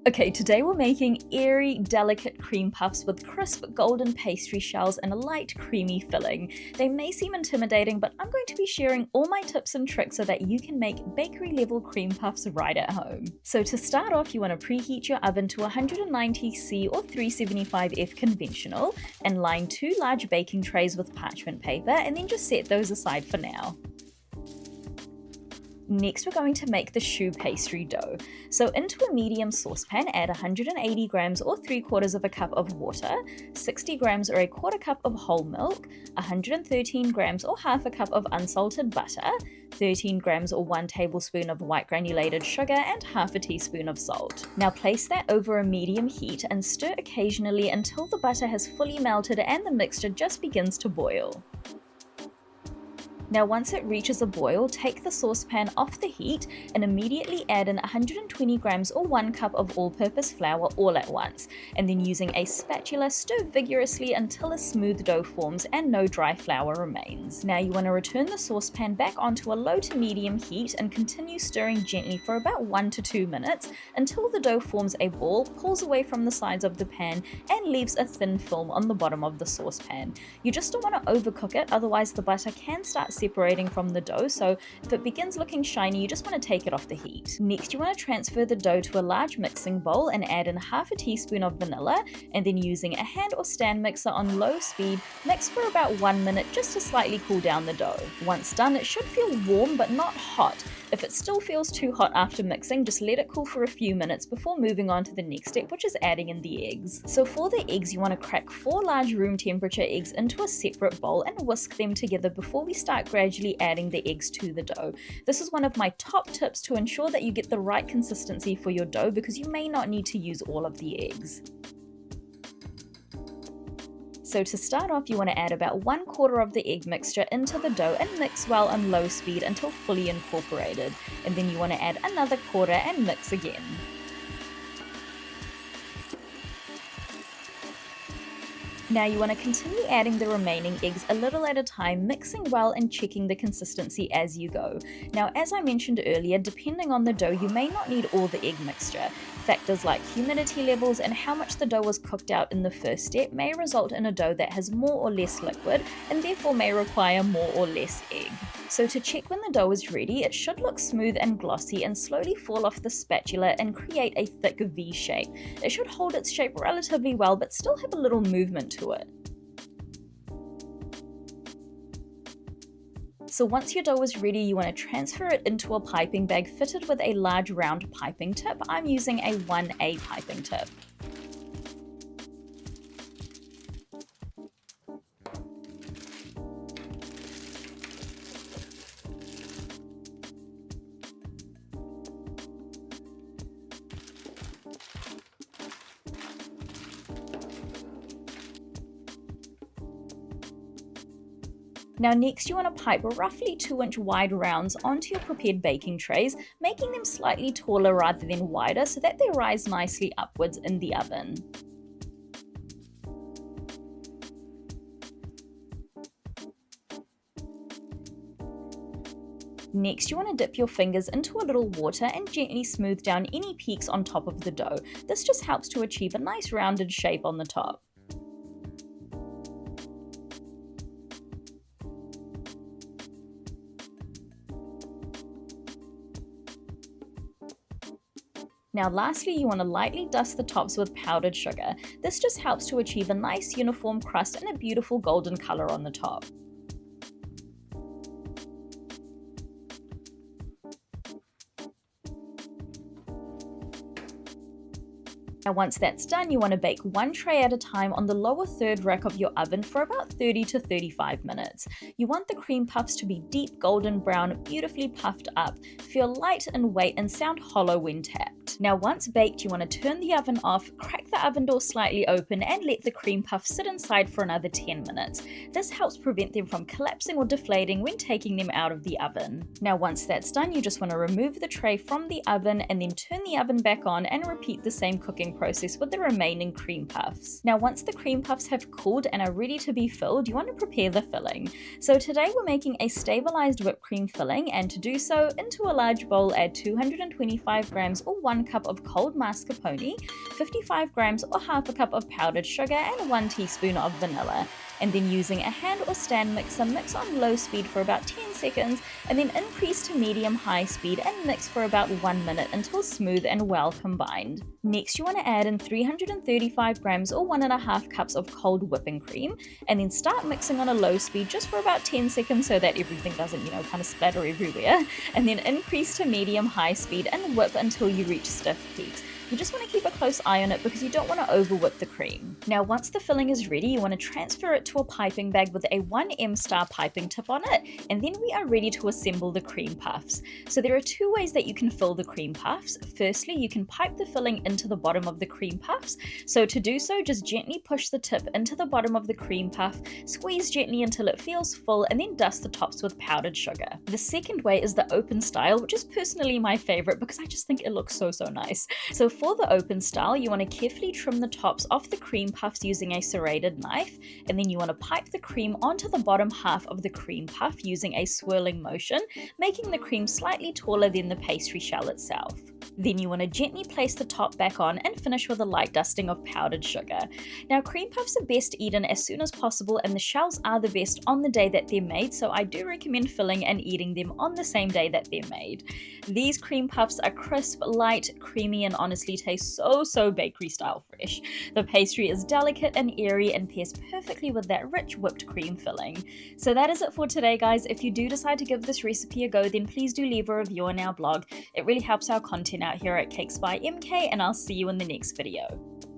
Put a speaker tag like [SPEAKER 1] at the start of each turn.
[SPEAKER 1] Okay, today we're making airy, delicate cream puffs with crisp golden pastry shells and a light creamy filling. They may seem intimidating, but I'm going to be sharing all my tips and tricks so that you can make bakery level cream puffs right at home. So to start off, you want to preheat your oven to 190°C or 375°F conventional and line 2 large baking trays with parchment paper and then just set those aside for now. Next, we're going to make the choux pastry dough. So into a medium saucepan, add 180 grams or 3/4 of a cup of water, 60 grams or a 1/4 cup of whole milk, 113 grams or half a cup of unsalted butter, 13 grams or 1 tablespoon of white granulated sugar, and half a teaspoon of salt. Now place that over a medium heat and stir occasionally until the butter has fully melted and the mixture just begins to boil. Now once it reaches a boil, take the saucepan off the heat and immediately add in 120 grams or 1 cup of all-purpose flour all at once, and then using a spatula stir vigorously until a smooth dough forms and no dry flour remains. Now you want to return the saucepan back onto a low to medium heat and continue stirring gently for about 1 to 2 minutes until the dough forms a ball, pulls away from the sides of the pan, and leaves a thin film on the bottom of the saucepan. You just don't want to overcook it, otherwise the butter can start separating from the dough, so if it begins looking shiny, you just want to take it off the heat. Next, you want to transfer the dough to a large mixing bowl and add in half a teaspoon of vanilla, and then using a hand or stand mixer on low speed, mix for about 1 minute just to slightly cool down the dough. Once done, it should feel warm but not hot. If it still feels too hot after mixing, just let it cool for a few minutes before moving on to the next step, which is adding in the eggs. So for the eggs, you want to crack 4 large room temperature eggs into a separate bowl and whisk them together before we start gradually adding the eggs to the dough. This is one of my top tips to ensure that you get the right consistency for your dough, because you may not need to use all of the eggs. So to start off, you want to add about 1/4 of the egg mixture into the dough and mix well on low speed until fully incorporated. And then you want to add another 1/4 and mix again. Now you want to continue adding the remaining eggs a little at a time, mixing well and checking the consistency as you go. Now, as I mentioned earlier, depending on the dough, you may not need all the egg mixture. Factors like humidity levels and how much the dough was cooked out in the first step may result in a dough that has more or less liquid and therefore may require more or less egg. So to check when the dough is ready, it should look smooth and glossy and slowly fall off the spatula and create a thick V shape. It should hold its shape relatively well but still have a little movement to it. So once your dough is ready, you want to transfer it into a piping bag fitted with a large round piping tip. I'm using a 1A piping tip. Now next you want to pipe roughly 2-inch wide rounds onto your prepared baking trays, making them slightly taller rather than wider so that they rise nicely upwards in the oven. Next, you want to dip your fingers into a little water and gently smooth down any peaks on top of the dough. This just helps to achieve a nice rounded shape on the top. Now lastly, you want to lightly dust the tops with powdered sugar. This just helps to achieve a nice uniform crust and a beautiful golden color on the top. Now once that's done, you want to bake 1 tray at a time on the lower third rack of your oven for about 30 to 35 minutes. You want the cream puffs to be deep golden brown, beautifully puffed up, feel light in weight and sound hollow when tapped. Now once baked, you want to turn the oven off, crack the oven door slightly open and let the cream puffs sit inside for another 10 minutes. This helps prevent them from collapsing or deflating when taking them out of the oven. Now once that's done, you just want to remove the tray from the oven and then turn the oven back on and repeat the same cooking process with the remaining cream puffs. Now once the cream puffs have cooled and are ready to be filled, you want to prepare the filling. So today we're making a stabilized whipped cream filling, and to do so, into a large bowl add 225 grams or 1 cup of cold mascarpone, 55 grams or half a cup of powdered sugar, and 1 teaspoon of vanilla. And then using a hand or stand mixer, mix on low speed for about 10 seconds, and then increase to medium-high speed and mix for about 1 minute until smooth and well combined. Next, you want to add in 335 grams or 1.5 cups of cold whipping cream, and then start mixing on a low speed just for about 10 seconds so that everything doesn't, kind of splatter everywhere, and then increase to medium-high speed and whip until you reach stiff peaks. You just want to keep a close eye on it because you don't want to over whip the cream. Now once the filling is ready, you want to transfer it to a piping bag with a 1M star piping tip on it, and then we are ready to assemble the cream puffs. So there are 2 ways that you can fill the cream puffs. Firstly, you can pipe the filling into the bottom of the cream puffs. So to do so, just gently push the tip into the bottom of the cream puff, squeeze gently until it feels full, and then dust the tops with powdered sugar. The second way is the open style, which is personally my favorite because I just think it looks so nice. So for the open style, you want to carefully trim the tops off the cream puffs using a serrated knife, and then you want to pipe the cream onto the bottom half of the cream puff using a swirling motion, making the cream slightly taller than the pastry shell itself. Then you want to gently place the top back on and finish with a light dusting of powdered sugar. Now cream puffs are best eaten as soon as possible, and the shells are the best on the day that they're made, so I do recommend filling and eating them on the same day that they're made. These cream puffs are crisp, light, creamy, and honestly taste so bakery style fresh. The pastry is delicate and airy and pairs perfectly with that rich whipped cream filling. So that is it for today, guys. If you do decide to give this recipe a go, then please do leave a review on our blog. It really helps our content out here at Cakes by MK, and I'll see you in the next video.